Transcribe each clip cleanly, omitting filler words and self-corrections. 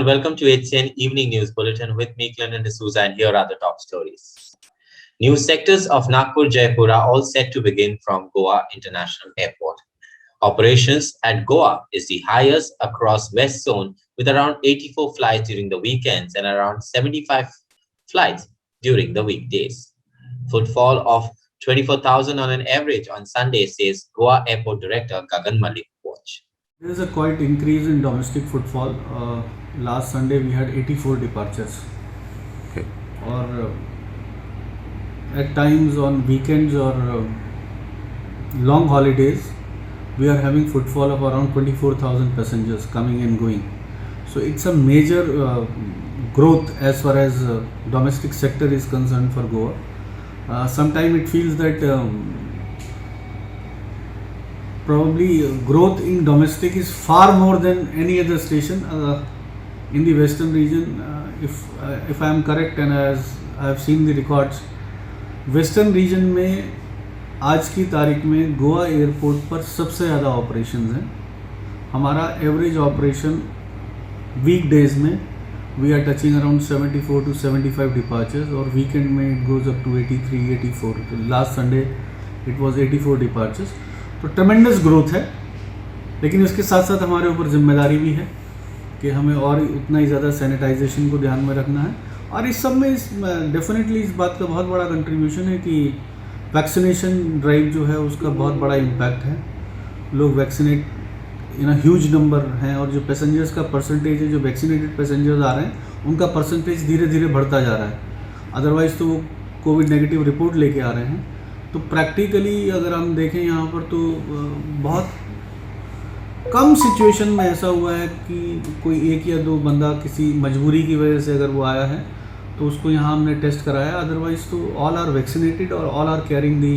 and welcome to HCN Evening News Bulletin with me, Clinton D'Souza, and here are the top stories. News sectors of Nagpur, Jaipur are all set to begin from Goa International Airport. Operations at Goa is the highest across West Zone with around 84 flights during the weekends and around 75 flights during the weekdays. Footfall of 24,000 on an average on Sunday, says Goa Airport Director Gagan Malik Watch. There is a quite increase in domestic footfall. Last Sunday we had 84 departures. Okay. Or at times on weekends or long holidays, we are having footfall of around 24,000 passengers coming and going. So it's a major growth as far as domestic sector is concerned for Goa. Sometimes it feels that probably growth in domestic is far more than any other station in the western region. If I am correct and as I have seen the records, western region में आज की तारीख में Goa airport पर सबसे ज़्यादा operations हैं. हमारा एवरेज ऑपरेशन वीक डेज में we are touching around 74 to 75 departures और वीकेंड में इट गोज़ अप टू 83, 84. तो last Sunday it was 84 departures. तो ट्रेमेंडस ग्रोथ है, लेकिन इसके साथ साथ हमारे ऊपर जिम्मेदारी भी है कि हमें और उतना ही ज़्यादा सैनिटाइजेशन को ध्यान में रखना है. और इस सब में डेफिनेटली इस बात का बहुत बड़ा कंट्रीब्यूशन है कि वैक्सीनेशन ड्राइव जो है उसका बहुत बड़ा इम्पैक्ट है. लोग वैक्सीनेट इन ह्यूज नंबर हैं और जो पैसेंजर्स का परसेंटेज है, जो वैक्सीनेटेड पैसेंजर्स आ रहे हैं उनका परसेंटेज धीरे धीरे बढ़ता जा रहा है. अदरवाइज़ तो वो कोविड नेगेटिव रिपोर्ट लेके आ रहे हैं. तो प्रैक्टिकली अगर हम देखें यहाँ पर तो बहुत कम सिचुएशन में ऐसा हुआ है कि कोई एक या दो बंदा किसी मजबूरी की वजह से अगर वो आया है तो उसको यहाँ हमने टेस्ट कराया. अदरवाइज़ तो ऑल आर वैक्सीनेटेड और all are carrying the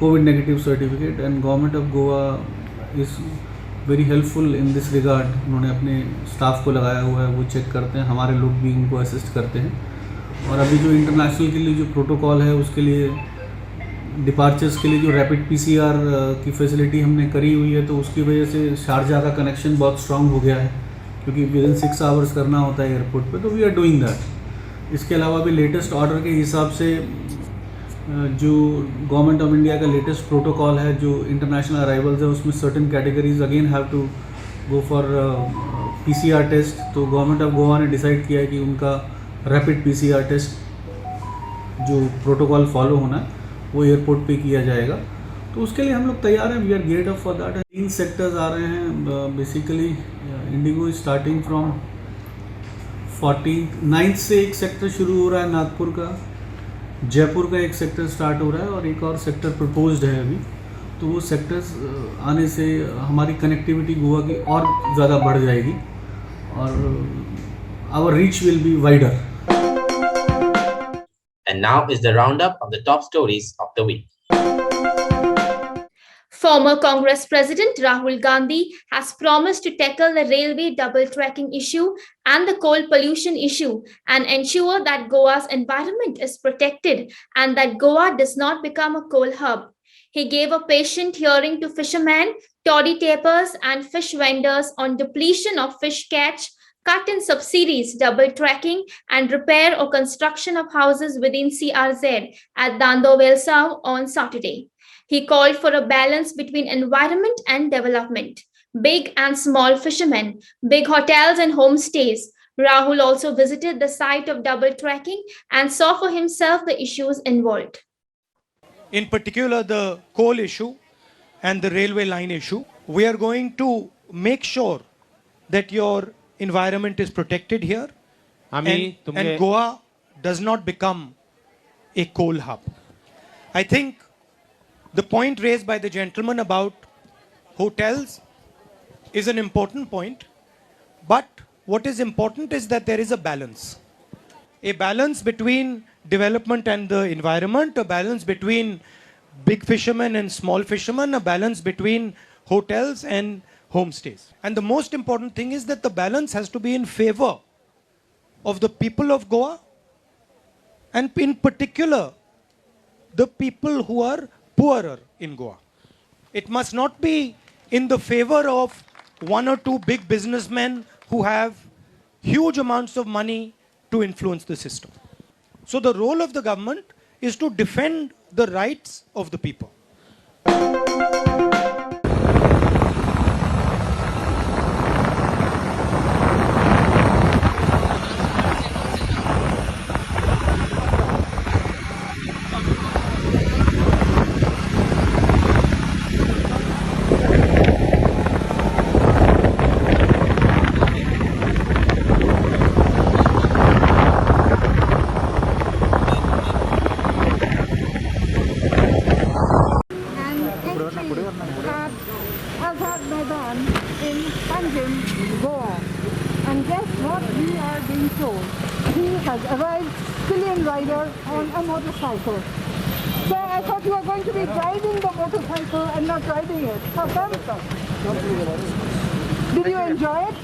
covid negative certificate. And government of Goa is very helpful in this regard. उन्होंने अपने स्टाफ को लगाया हुआ है, वो चेक करते हैं, हमारे लोग भी उनको असिस्ट करते हैं. और अभी जो इंटरनेशनल के लिए जो प्रोटोकॉल है उसके लिए डिपार्चर्स के लिए जो रैपिड पीसीआर की फैसिलिटी हमने करी हुई है, तो उसकी वजह से शारजाह का कनेक्शन बहुत स्ट्रांग हो गया है, क्योंकि विद इन 6 आवर्स करना होता है एयरपोर्ट पे. तो वी आर डूइंग दैट. इसके अलावा भी लेटेस्ट ऑर्डर के हिसाब से जो गवर्नमेंट ऑफ इंडिया का लेटेस्ट प्रोटोकॉल है, जो इंटरनेशनल अराइवल्स है, उसमें certain categories again have to go for PCR test. तो गवर्नमेंट ऑफ गोवा ने डिसाइड किया है कि उनका रैपिड पीसीआर टेस्ट जो प्रोटोकॉल फॉलो होना है वो एयरपोर्ट पे किया जाएगा. तो उसके लिए हम लोग तैयार हैं. We are get up for that. 3 sectors आ रहे हैं बेसिकली. इंडिगो स्टार्टिंग फ्रॉम 49 से एक सेक्टर शुरू हो रहा है नागपुर का. जयपुर का एक सेक्टर स्टार्ट हो रहा है और एक और सेक्टर प्रपोज्ड है अभी. तो वो सेक्टर्स आने से हमारी कनेक्टिविटी गोवा की और ज़्यादा बढ़ जाएगी और our reach will be wider. And now is the roundup of the top stories of the week. Former Congress President Rahul Gandhi has promised to tackle the railway double tracking issue and the coal pollution issue and ensure that Goa's environment is protected and that Goa does not become a coal hub. He gave a patient hearing to fishermen, toddy tapers, and fish vendors on depletion of fish catch, cut in subsidies, double tracking, and repair or construction of houses within CRZ at Dando Velsau on Saturday. He called for a balance between environment and development, big and small fishermen, big hotels and homestays. Rahul also visited the site of double tracking and saw for himself the issues involved. In particular, the coal issue and the railway line issue, we are going to make sure that your environment is protected here and Goa does not become a coal hub. I think the point raised by the gentleman about hotels is an important point, but what is important is that there is a balance. A balance between development and the environment, a balance between big fishermen and small fishermen, a balance between hotels and homestays. And the most important thing is that the balance has to be in favor of the people of Goa and in particular the people who are poorer in Goa. It must not be in the favor of one or two big businessmen who have huge amounts of money to influence the system. So the role of the government is to defend the rights of the people. and entry at Azad Maidan in Panjim, Goa. And guess what we are being told? He has arrived pillion rider on a motorcycle. So I thought you were going to be driving the motorcycle and not riding it. How come? Did you enjoy it?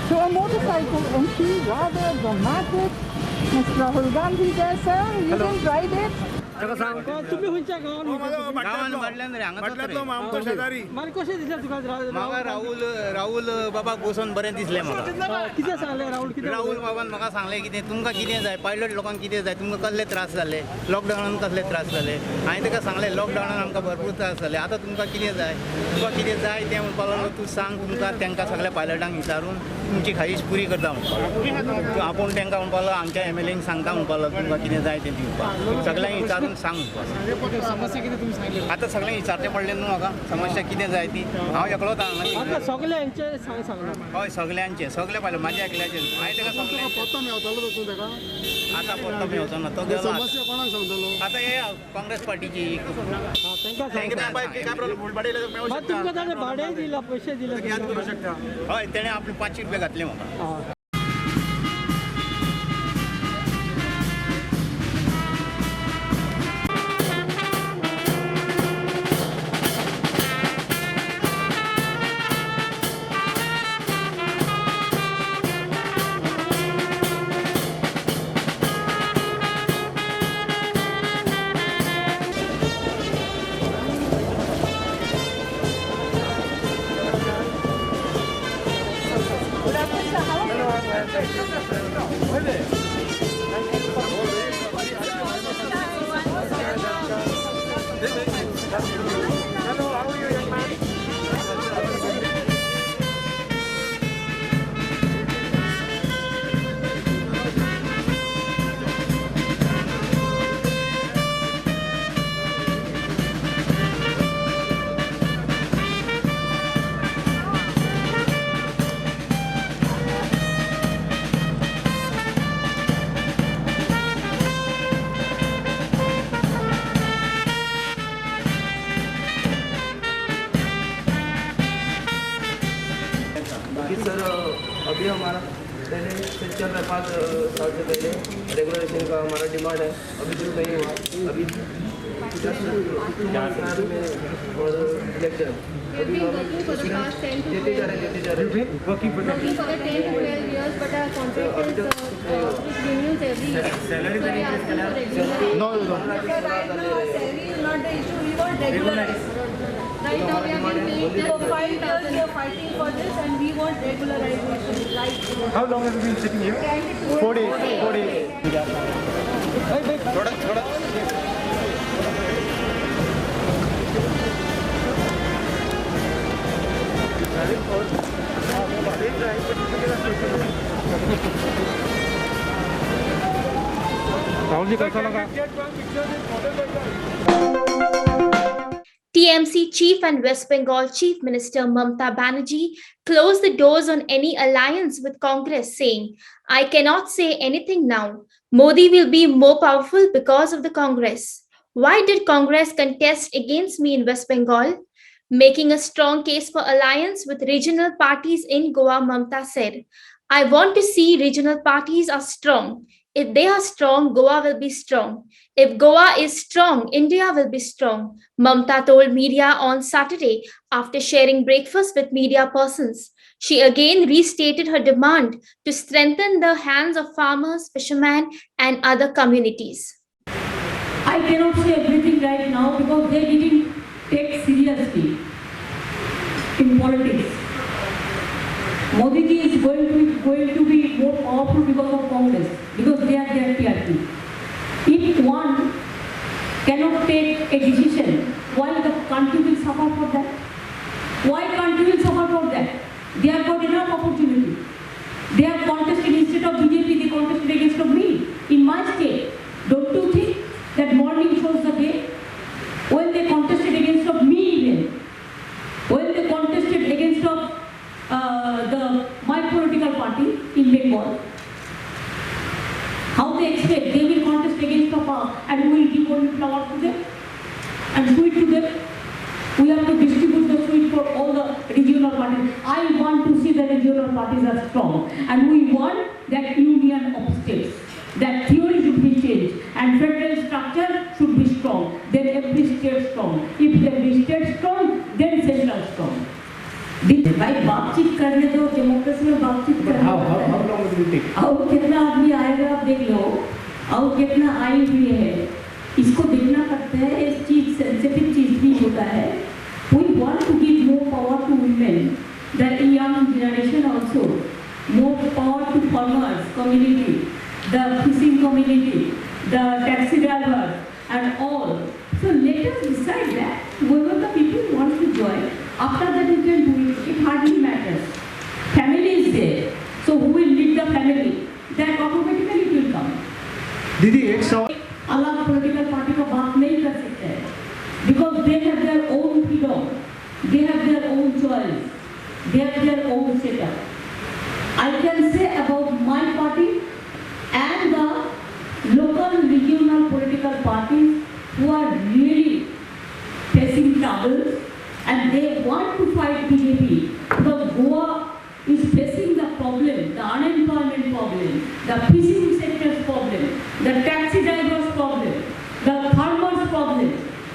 So a motorcycle entry, rather dramatic. Mr. Rahul Gandhi there, sir. You didn't ride it? गावान म्हटल्यार हांगा म्हाका राहुल बाबाक बसून बरें दिसलें म्हाका राहुल बाबान म्हाका सांगलें कितें तुमकां कितें जाय पायलट लोकांक कितें जाय तुमकां कसले त्रास जाले लॉकडावनान कसले त्रास जाले हांवें ताका सांगलें लॉकडावनान आमकां भरपूर त्रास जाले आतां तुमकां कितें जाय तें म्हणपाक लागलो तूं सांग तुमकां तांकां सगळ्या पायलटांक विचारून तुमची खाईश पुरी करता म्हणपाक आपूण तांकां म्हणपाक लागलो आमच्या एमएलएक सांगता म्हणपाक लागलो तुमकां कितें जाय तें दिवपाक सगळ्यांक विचारून सांग म्हणपाक समस्या कितें तुमी सांगले आतां सगळ्यांक विचारचें पडलें न्हू म्हाका समस्या कितें जाय ती हांव एकलोच हांगा सगळ्यांचे सांगला हय सगळे पाहिलं माझ्या एकल्याचे हांवें ताका सांगलें पत्तो मेवतालो तूं ताका आतां परतो मेवचो ना तो गेलो समस्या कोणाक सांगतलो आतां हे काँग्रेस पार्टीची तुमकां ताणें भाडें दिलां पयशे दिले हय तेणें आपले 500 रुपया घातले म्हाका सर अभी हमारा पहले से चल रहा 5 साल से पहले रेगुलेशन का हमारा डिमांड है अभी जो नहीं हुआ अभी और इलेक्शन अभी देते जा रहे working for the 10 to 12 years, but our contract is renewed every year. Salary का No. Right now, our salary is not the issue. We want regularized. Right now, we are being paid for 5 years. We are fighting for this, and we want regularization. Right. How long have you been sitting here? 4 days. 4 days. थोड़ा राहुल जी कैसा लगा? TMC Chief and West Bengal Chief Minister Mamata Banerjee closed the doors on any alliance with Congress, saying, "I cannot say anything now. Modi will be more powerful because of the Congress. Why did Congress contest against me in West Bengal?" Making a strong case for alliance with regional parties in Goa, Mamata said, "I want to see regional parties are strong. If they are strong, Goa will be strong. If Goa is strong, India will be strong," Mamata told media on Saturday after sharing breakfast with media persons. She again restated her demand to strengthen the hands of farmers, fishermen, and other communities. I cannot say everything right now because they didn't take seriously. in politics. Modi ji is going to be more powerful because of Congress, because they are their TRP. If one cannot take a decision, why the country will suffer for that? Why country will suffer for that? They have got enough opportunity. They have contested instead of BJP, they contested against of me in my state. Don't you think that morning shows the day? When they contested against of me even, when they contested against of my political party in Bengal, how they expect they will contest against of us and we will give only flower to them and sweet to them? We have to distribute the sweet for all the regional parties. I want to see the regional parties are strong, and we want that union of states. That theory should be changed, and federal structure should be strong. Then every state strong. If every state strong, then central strong. भाई बातचीत करने दो, democracy में बातचीत करने दो। How long will it take? और कितना आदमी आएगा आप देख लो, और कितना आई हुई है, इसको देखना पड़ता है। इस चीज सेंसिटिव चीज भी होता है। We want to give more power to women, the young generation also, more power to farmers community, the fishing community, the taxi drivers and all. So let us decide that whoever the people want to join, after that you can do it. It hardly matters. Family is there, so who will lead the family? That automatically it will come. दीदी एक सवाल, अलग political party को बात नहीं कर सकते हैं, because they have their own freedom, they have their own choice, they have their own setup. I can say about my party and the local regional political parties who are really facing troubles and they want to fight BJP, because Goa is facing the problem, the unemployment problem, the fishing sector's problem, the taxi drivers problem, the farmers problem,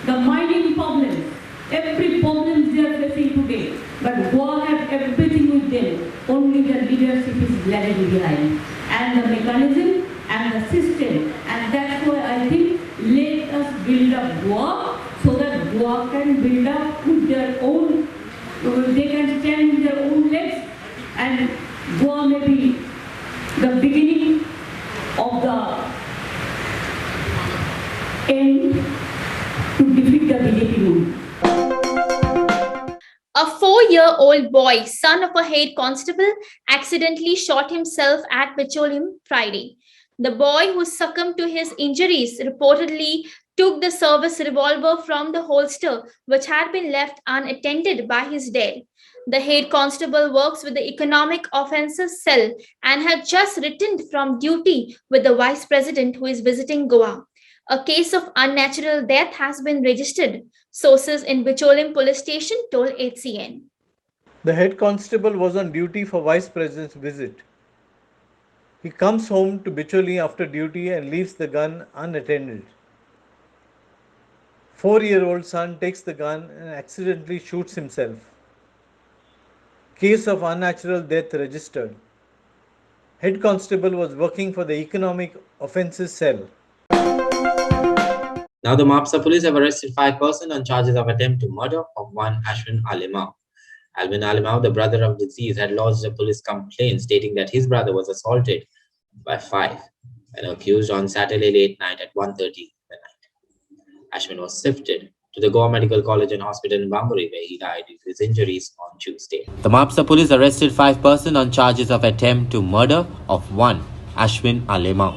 the mining problem, every problem they are facing today. But Goa have everything with them, only the leadership is lagging behind, and the mechanism and the system, and that's why I think let us build up Goa so that Goa can build up with their own, they can stand with their own legs, and Goa may be the beginning of the end to defeat the BJP rule. A 4-year-old boy, son of a head constable, accidentally shot himself at Petroleum Friday. The boy, who succumbed to his injuries, reportedly took the service revolver from the holster, which had been left unattended by his dad. The head constable works with the Economic Offences Cell and had just returned from duty with the vice president who is visiting Goa. A case of unnatural death has been registered, sources in Bicholim police station told HCN. The head constable was on duty for vice president's visit. He comes home to Bicholi after duty and leaves the gun unattended. 4-year-old son takes the gun and accidentally shoots himself. Case of unnatural death registered. Head constable was working for the Economic Offences Cell. Now the Mapsa police have arrested 5 persons on charges of attempt to murder of one Ashwin Alemao. Alvin Alemao, the brother of the deceased, had lodged a police complaint stating that his brother was assaulted by 5 and accused on Saturday late night at 1:30 the night. Ashwin was shifted to the Goa Medical College and Hospital in Bamburi, where he died due to his injuries on Tuesday. The Mapsa police arrested 5 persons on charges of attempt to murder of one Ashwin Alemao.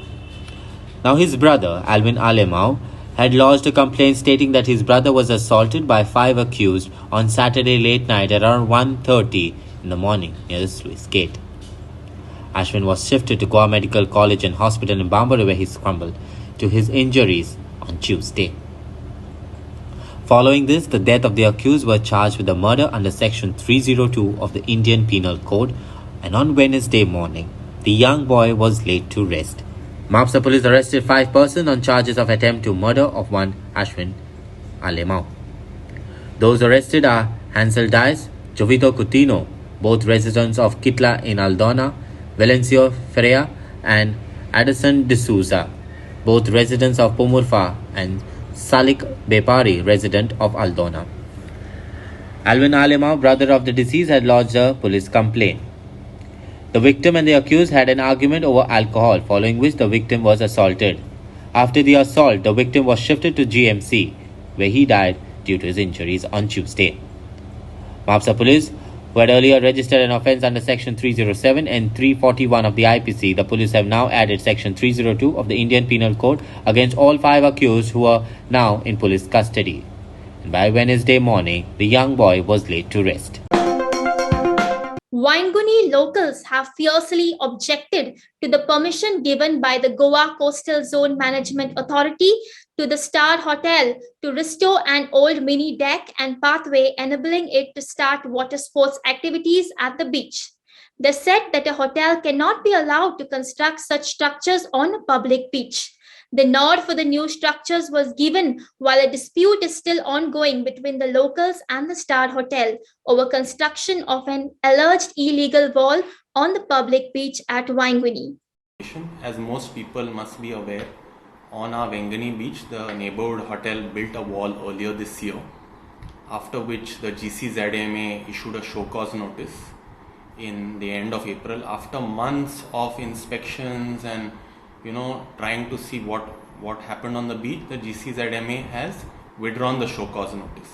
Now his brother, Alvin Alemao, had lodged a complaint stating that his brother was assaulted by 5 accused on Saturday late night at around 1:30 in the morning near the sluice gate. Ashwin was shifted to Goa Medical College and Hospital in Bamburi, where he succumbed to his injuries on Tuesday. Following this, the death of the accused were charged with the murder under Section 302 of the Indian Penal Code, and on Wednesday morning, the young boy was laid to rest. Mapsa police arrested 5 persons on charges of attempt to murder of one Ashwin Alemao. Those arrested are Hansel Dias, Jovito Coutinho, both residents of Kitla in Aldona, Valencio Ferreira and Addison D'Souza, both residents of Pomurfa, and Salik Bepari, resident of Aldona. Alvin Alimau, brother of the deceased, had lodged a police complaint. The victim and the accused had an argument over alcohol, following which the victim was assaulted. After the assault, the victim was shifted to GMC, where he died due to his injuries on Tuesday. Mapsa Police, who had earlier registered an offence under Section 307 and 341 of the IPC, the police have now added Section 302 of the Indian Penal Code against all 5 accused who are now in police custody. And by Wednesday morning, the young boy was laid to rest. Wainguni locals have fiercely objected to the permission given by the Goa Coastal Zone Management Authority to the Star Hotel to restore an old mini deck and pathway, enabling it to start water sports activities at the beach. They said that a hotel cannot be allowed to construct such structures on a public beach. The nod for the new structures was given while a dispute is still ongoing between the locals and the Star Hotel over construction of an alleged illegal wall on the public beach at Wainguni. As most people must be aware, on our Wainguni beach, the neighborhood hotel built a wall earlier this year, after which the GCZMA issued a show cause notice in the end of April. After months of inspections and trying to see what happened on the beach, the GCZMA has withdrawn the show cause notice.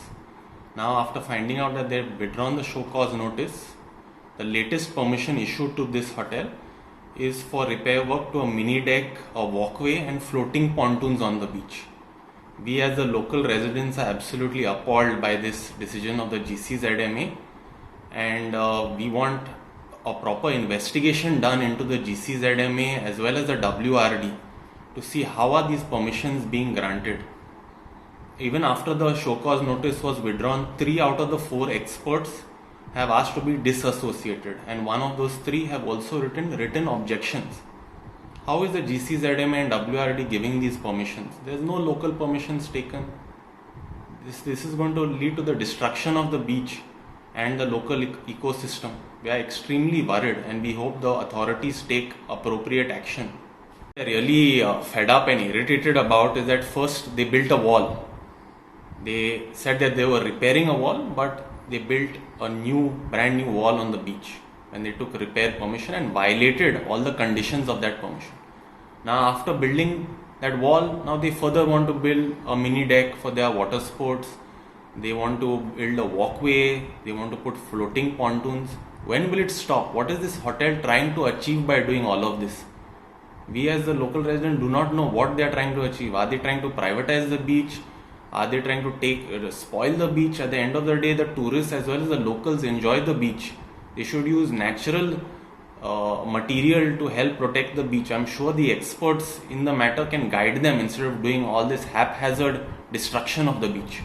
Now, after finding out that they've withdrawn the show cause notice, the latest permission issued to this hotel is for repair work to a mini deck, a walkway and floating pontoons on the beach. We as the local residents are absolutely appalled by this decision of the GCZMA, and we want a proper investigation done into the GCZMA as well as the WRD to see how are these permissions being granted. Even after the show cause notice was withdrawn, 3 out of the 4 experts have asked to be disassociated, and one of those 3 have also written objections. How is the GCZMA and WRD giving these permissions? There is no local permissions taken. This is going to lead to the destruction of the beach and the local ecosystem. We are extremely worried and we hope the authorities take appropriate action. What we are really fed up and irritated about is that first they built a wall. They said that they were repairing a wall, but they built a brand new wall on the beach when they took repair permission and violated all the conditions of that permission. Now after building that wall, now they further want to build a mini deck for their water sports. They want to build a walkway, they want to put floating pontoons. When will it stop? What is this hotel trying to achieve by doing all of this? We as the local residents do not know what they are trying to achieve. Are they trying to privatize the beach? Are they trying to spoil the beach? At the end of the day, the tourists as well as the locals enjoy the beach. They should use natural material to help protect the beach. I'm sure the experts in the matter can guide them instead of doing all this haphazard destruction of the beach.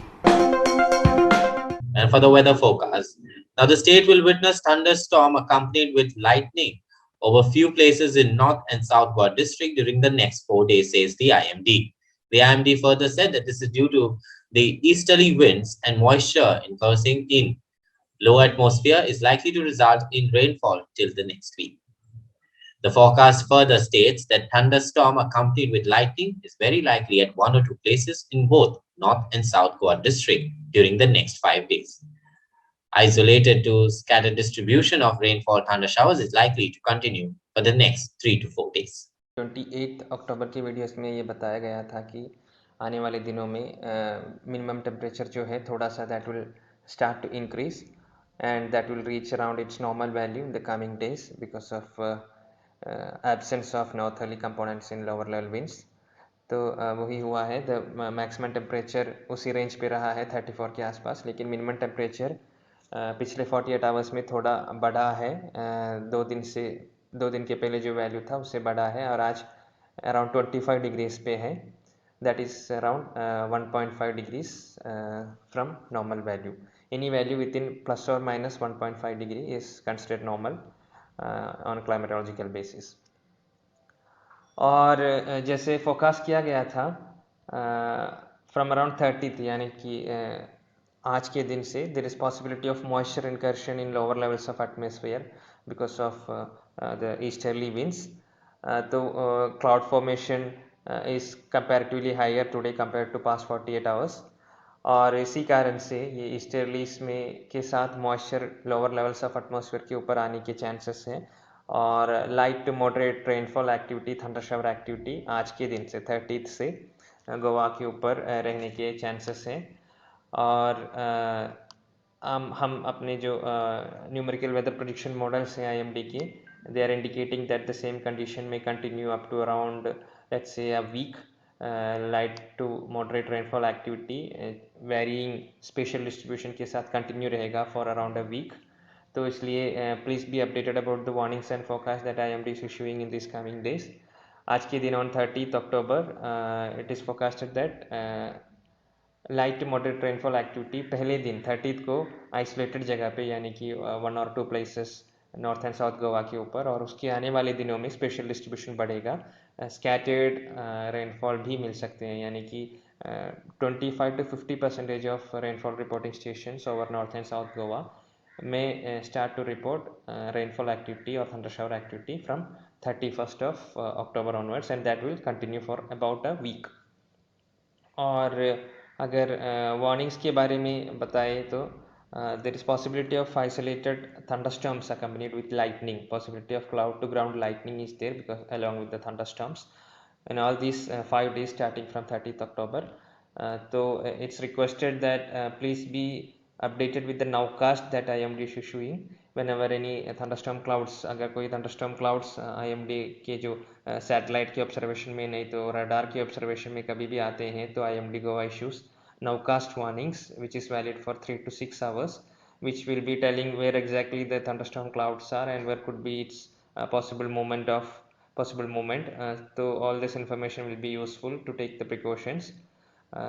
And for the weather forecast, now the state will witness thunderstorm accompanied with lightning over few places in North and South Goa district during the next 4 days, says the IMD. The IMD further said that this is due to the easterly winds and moisture increasing in low atmosphere is likely to result in rainfall till the next week. The forecast further states that thunderstorm accompanied with lightning is very likely at 1 or 2 places in both North and South Goa district during the next 5 days. Isolated to scattered distribution of rainfall thunder showers is likely to continue for the next 3 to 4 days. 28 अक्टूबर की videos में ये बताया गया था कि आने वाले दिनों में मिनिमम टेम्परेचर जो है थोड़ा सा that will start to increase and that will reach around its normal value in the coming days because of absence of northerly components in lower level winds. तो वही हुआ है. द मैक्सिमम टेम्परेचर उसी range पे रहा है 34 के आसपास, लेकिन मिनिमम टेम्परेचर पिछले 48 आवर्स में थोड़ा बढ़ा है. 2 दिन के पहले जो वैल्यू था उससे बढ़ा है और आज अराउंड 25 डिग्रीज पे है. That is around 1.5 degrees from normal value. Any value within plus और minus 1.5 degree is considered normal on climatological basis. और जैसे फोरकास्ट किया गया था फ्रॉम अराउंड 30th यानी कि आज के दिन से there is possibility of moisture incursion in lower levels of atmosphere because of the easterly winds. तो cloud formation is comparatively higher today compared to past 48 hours. और इसी कारण से ये ईस्टर्लीज में के साथ moisture lower levels of atmosphere के ऊपर आने के चांसेस हैं और light to moderate rainfall activity, thunder shower activity आज के दिन से 30 से गोवा के ऊपर रहने के चांसेस हैं। और हम अपने जो न्यूमेरिकल वेदर प्रेडिक्शन मॉडल्स हैं IMD के, they are indicating that the same condition may continue up to around let's say a week. Light to moderate rainfall activity varying spatial distribution के साथ continue रहेगा for around a week. तो इसलिए please be updated about the warnings and forecast that IMD is issuing in these coming days. आज के दिन on 30th October it is forecasted that light to moderate rainfall activity पहले दिन 30th को isolated जगह पे यानी कि 1 or 2 places north and south Goa के ऊपर, और उसके आने वाले दिनों में स्पेशल डिस्ट्रीब्यूशन बढ़ेगा। स्कैटर्ड रेनफॉल भी मिल सकते हैं यानी कि 25 to 50% of rainfall reporting stations over north and south Goa में start to report rainfall activity और thunder shower activity from 31st of October onwards and that will continue for about a week. और अगर वार्निंग्स के बारे में बताएं तो there is possibility of isolated thunderstorms accompanied with lightning. Possibility of cloud to ground lightning is there because along with the thunderstorms and all these 5 days starting from 30th October. So it's requested that please be updated with the nowcast that IMD is issuing whenever any thunderstorm clouds, अगर कोई thunderstorm clouds IMD के जो satellite के observation में नहीं तो radar के observation में कभी भी आते हैं तो IMD Goa issues nowcast warnings which is valid for 3 to 6 hours, which will be telling where exactly the thunderstorm clouds are and where could be its possible movement. So all this information will be useful to take the precautions.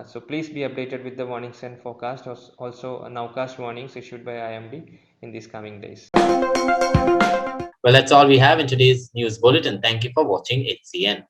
So please be updated with the warnings and forecast, also nowcast warnings issued by IMD in these coming days. Well, that's all we have in today's news bulletin. Thank you for watching HCN.